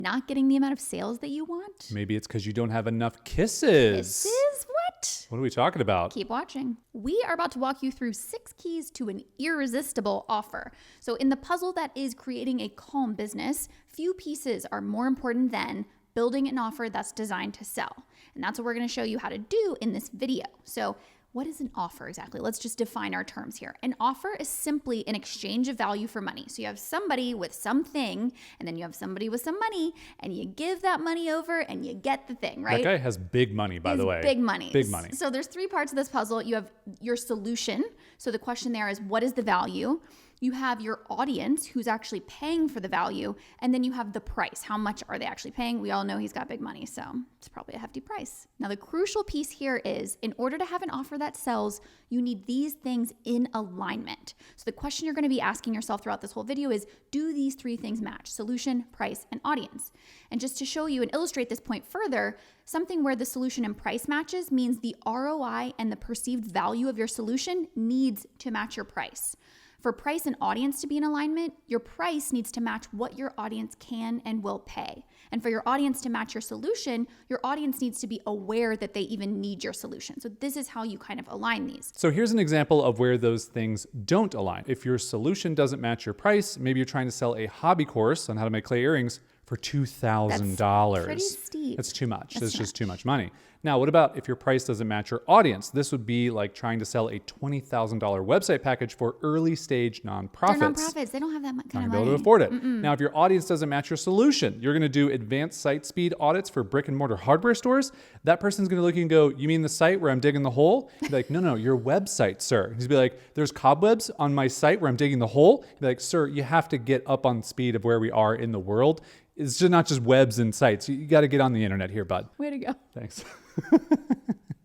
not getting the amount of sales that you want? Maybe it's because you don't have enough kisses. Kisses? What? What are we talking about? Keep watching. We are about to walk you through 6 keys to an irresistible offer. So in the puzzle that is creating a calm business, few pieces are more important than building an offer that's designed to sell. And that's what we're going to show you how to do in this video. So what is an offer exactly? Let's just define our terms here. An offer is simply an exchange of value for money. So you have somebody with something, and then you have somebody with some money, and you give that money over and you get the thing, right? That guy has big money, by the way. Big money. Big money. So there's 3 parts of this puzzle. You have your solution. So the question there is, what is the value? You have your audience who's actually paying for the value, and then you have the price. How much are they actually paying? We all know he's got big money, so it's probably a hefty price. Now, the crucial piece here is, in order to have an offer that sells, you need these things in alignment. So the question you're going to be asking yourself throughout this whole video is, do these 3 things match? Solution, price, and audience. And just to show you and illustrate this point further, something where the solution and price matches means the ROI and the perceived value of your solution needs to match your price. For price and audience to be in alignment, your price needs to match what your audience can and will pay. And for your audience to match your solution, your audience needs to be aware that they even need your solution. So this is how you kind of align these. So here's an example of where those things don't align. If your solution doesn't match your price, maybe you're trying to sell a hobby course on how to make clay earrings for $2,000. That's pretty steep. That's too much. That's just too much money. Now, what about if your price doesn't match your audience? This would be like trying to sell a $20,000 website package for early stage nonprofits. They're nonprofits. They don't have that kind of money. Not going to be able to afford it. Now, if your audience doesn't match your solution, you're going to do advanced site speed audits for brick and mortar hardware stores. That person's going to look and go, you mean the site where I'm digging the hole? You'd be like, no, your website, sir. He's be like, there's cobwebs on my site where I'm digging the hole. You'd be like, sir, you have to get up on speed of where we are in the world. It's just not just webs and sites. You got to get on the internet here, bud. Way to go. Thanks.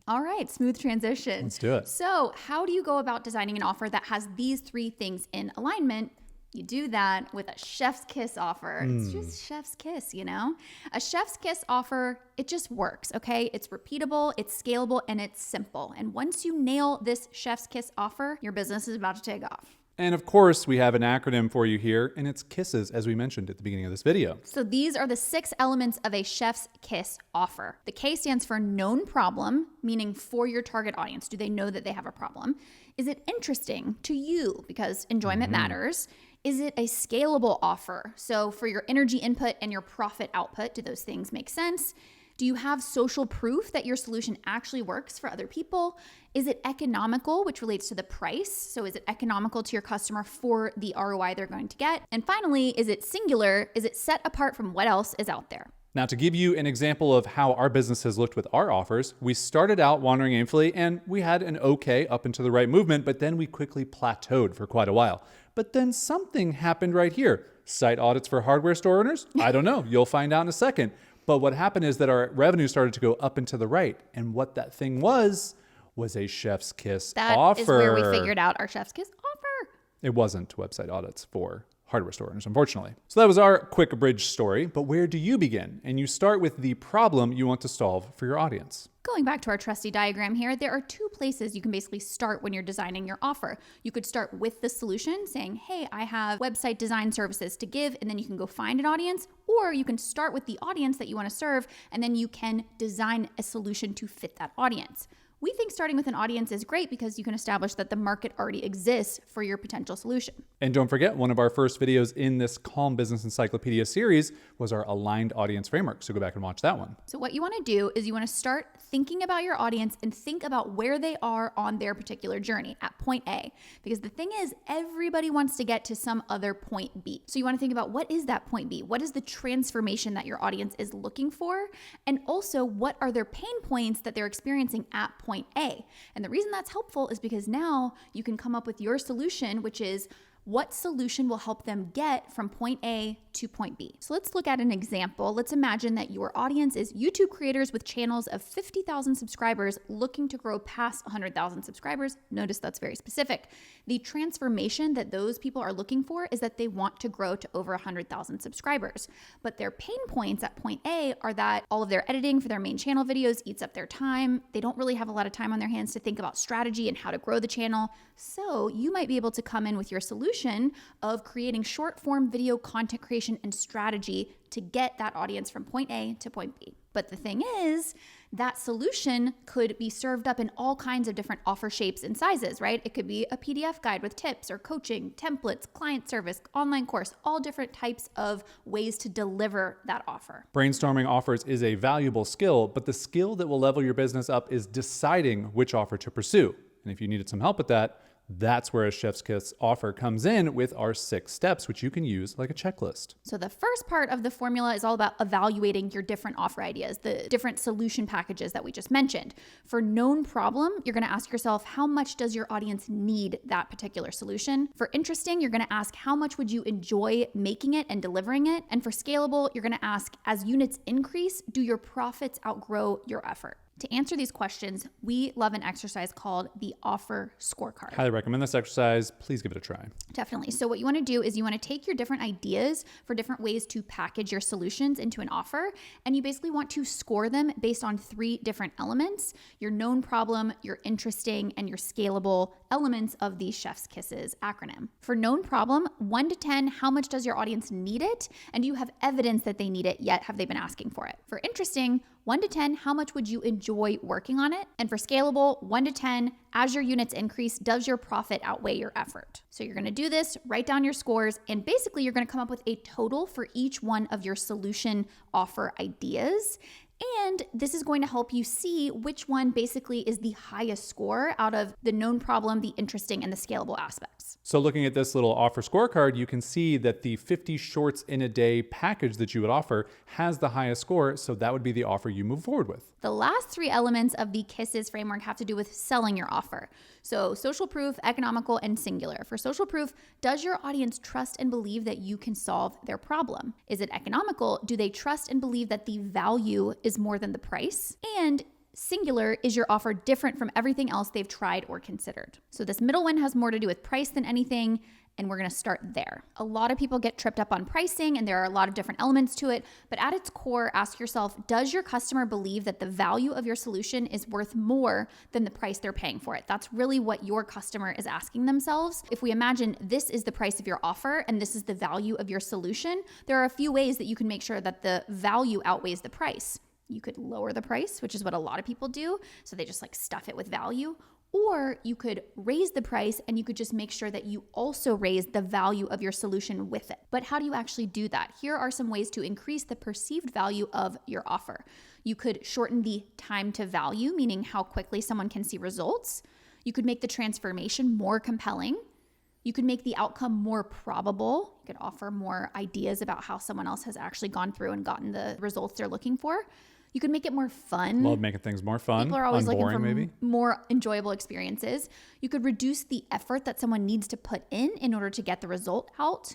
All right, smooth transition. Let's do it. So how do you go about designing an offer that has these 3 things in alignment? You do that with a chef's kiss offer. It's just chef's kiss, you know? A chef's kiss offer, it just works, okay? It's repeatable, it's scalable, and it's simple. And once you nail this chef's kiss offer, your business is about to take off. And of course, we have an acronym for you here, and it's KISSES, as we mentioned at the beginning of this video. So these are the 6 elements of a chef's kiss offer. The K stands for known problem, meaning for your target audience. Do they know that they have a problem? Is it interesting to you? Because enjoyment matters. Is it a scalable offer? So for your energy input and your profit output, do those things make sense? Do you have social proof that your solution actually works for other people? Is it economical, which relates to the price? So is it economical to your customer for the ROI they're going to get? And finally, is it singular? Is it set apart from what else is out there? Now, to give you an example of how our business has looked with our offers, we started out wandering aimfully and we had an okay up and to the right movement, but then we quickly plateaued for quite a while. But then something happened right here. Site audits for hardware store owners? I don't know. You'll find out in a second. But what happened is that our revenue started to go up and to the right. And what that thing was a chef's kiss offer. That is where we figured out our chef's kiss offer. It wasn't website audits for hardware store owners, unfortunately. So that was our quick abridged story. But where do you begin? And you start with the problem you want to solve for your audience. Going back to our trusty diagram here, there are 2 places you can basically start when you're designing your offer. You could start with the solution saying, hey, I have website design services to give, and then you can go find an audience, or you can start with the audience that you want to serve, and then you can design a solution to fit that audience. We think starting with an audience is great because you can establish that the market already exists for your potential solution. And don't forget, one of our first videos in this Calm Business Encyclopedia series was our aligned audience framework. So go back and watch that one. So what you want to do is you want to start thinking about your audience and think about where they are on their particular journey at point A. Because the thing is, everybody wants to get to some other point B. So you want to think about, what is that point B? What is the transformation that your audience is looking for? And also, what are their pain points that they're experiencing at point A? And the reason that's helpful is because now you can come up with your solution, which is what solution will help them get from point A to point B. So let's look at an example. Let's imagine that your audience is YouTube creators with channels of 50,000 subscribers looking to grow past 100,000 subscribers. Notice that's very specific. The transformation that those people are looking for is that they want to grow to over 100,000 subscribers. But their pain points at point A are that all of their editing for their main channel videos eats up their time. They don't really have a lot of time on their hands to think about strategy and how to grow the channel. So you might be able to come in with your solution solution of creating short form video content creation and strategy to get that audience from point A to point B. But the thing is, that solution could be served up in all kinds of different offer shapes and sizes, right? It could be a PDF guide with tips or coaching, templates, client service, online course, all different types of ways to deliver that offer. Brainstorming offers is a valuable skill, but the skill that will level your business up is deciding which offer to pursue. And if you needed some help with that, that's where a Chef's Kiss offer comes in with our 6 steps, which you can use like a checklist. So the first part of the formula is all about evaluating your different offer ideas, the different solution packages that we just mentioned. For known problem, you're going to ask yourself, how much does your audience need that particular solution? For interesting, you're going to ask, how much would you enjoy making it and delivering it? And for scalable, you're going to ask, as units increase, do your profits outgrow your effort? To answer these questions, we love an exercise called the offer scorecard. Highly recommend this exercise. Please give it a try. Definitely. So what you want to do is you want to take your different ideas for different ways to package your solutions into an offer, and you basically want to score them based on 3 different elements: your known problem, your interesting, and your scalable elements of the Chef's Kisses acronym. For known problem, 1 to 10, how much does your audience need it? And do you have evidence that they need it, yet have they been asking for it? For interesting, 1 to 10, how much would you enjoy working on it? And for scalable, 1 to 10, as your units increase, does your profit outweigh your effort? So you're gonna do this, write down your scores, and basically you're gonna come up with a total for each one of your solution offer ideas. And this is going to help you see which one basically is the highest score out of the known problem, the interesting, and the scalable aspects. So looking at this little offer scorecard, you can see that the 50 shorts in a day package that you would offer has the highest score, so that would be the offer you move forward with. The last 3 elements of the KISSes framework have to do with selling your offer. So social proof, economical, and singular. For social proof, does your audience trust and believe that you can solve their problem? Is it economical? Do they trust and believe that the value is more than the price? And singular, is your offer different from everything else they've tried or considered? So this middle one has more to do with price than anything, and we're gonna start there. A lot of people get tripped up on pricing, and there are a lot of different elements to it, but at its core, ask yourself, does your customer believe that the value of your solution is worth more than the price they're paying for it? That's really what your customer is asking themselves. If we imagine this is the price of your offer and this is the value of your solution, there are a few ways that you can make sure that the value outweighs the price. You could lower the price, which is what a lot of people do, so they just like stuff it with value. Or you could raise the price and you could just make sure that you also raise the value of your solution with it. But how do you actually do that? Here are some ways to increase the perceived value of your offer. You could shorten the time to value, meaning how quickly someone can see results. You could make the transformation more compelling. You could make the outcome more probable. You could offer more ideas about how someone else has actually gone through and gotten the results they're looking for. You can make it more fun. Love making things more fun. People are always looking for maybe more enjoyable experiences. You could reduce the effort that someone needs to put in order to get the result out.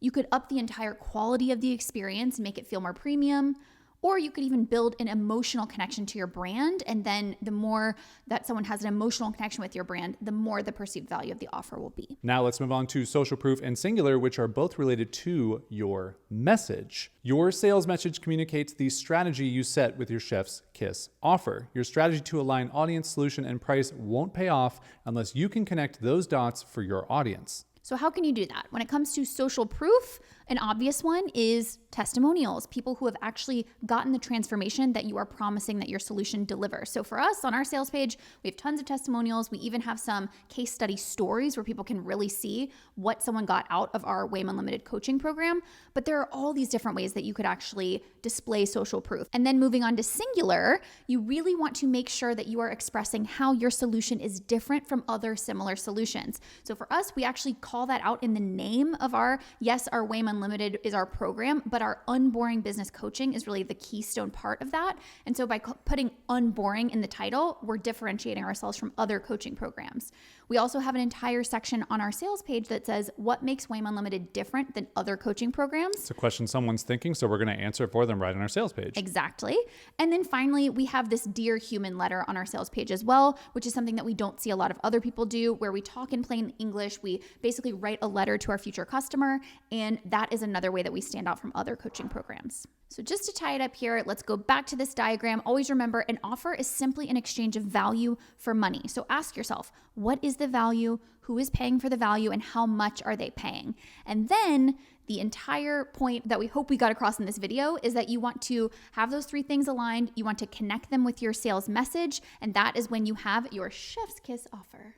You could up the entire quality of the experience and make it feel more premium. Or you could even build an emotional connection to your brand. And then the more that someone has an emotional connection with your brand, the more the perceived value of the offer will be. Now let's move on to social proof and singular, which are both related to your message. Your sales message communicates the strategy you set with your Chef's Kiss offer. Your strategy to align audience, solution, and price won't pay off unless you can connect those dots for your audience. So how can you do that? When it comes to social proof, an obvious one is testimonials, people who have actually gotten the transformation that you are promising that your solution delivers. So for us on our sales page, we have tons of testimonials. We even have some case study stories where people can really see what someone got out of our Way Unlimited coaching program. But there are all these different ways that you could actually display social proof. And then moving on to singular, you really want to make sure that you are expressing how your solution is different from other similar solutions. So for us, we actually call that out in the name of our Way Unlimited is our program, but our Unboring Business Coaching is really the keystone part of that. And so by putting unboring in the title, we're differentiating ourselves from other coaching programs. We also have an entire section on our sales page that says what makes Way Unlimited different than other coaching programs. It's a question someone's thinking, so we're going to answer it for them right on our sales page. Exactly. And then finally, we have this Dear Human letter on our sales page as well, which is something that we don't see a lot of other people do, where we talk in plain English. We basically write a letter to our future customer, and that is another way that we stand out from other coaching programs. So just to tie it up here, let's go back to this diagram. Always remember, an offer is simply an exchange of value for money. So ask yourself, what is the value? Who is paying for the value? And how much are they paying? And then the entire point that we hope we got across in this video is that you want to have those three things aligned. You want to connect them with your sales message. And that is when you have your chef's kiss offer.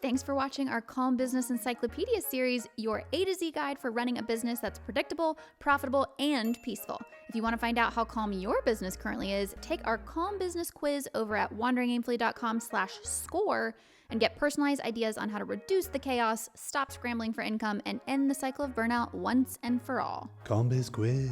Thanks for watching our Calm Business Encyclopedia series, your A to Z guide for running a business that's predictable, profitable, and peaceful. If you want to find out how calm your business currently is, take our Calm Business quiz over at wanderingaimfully.com/score and get personalized ideas on how to reduce the chaos, stop scrambling for income, and end the cycle of burnout once and for all. Calm Biz Quiz.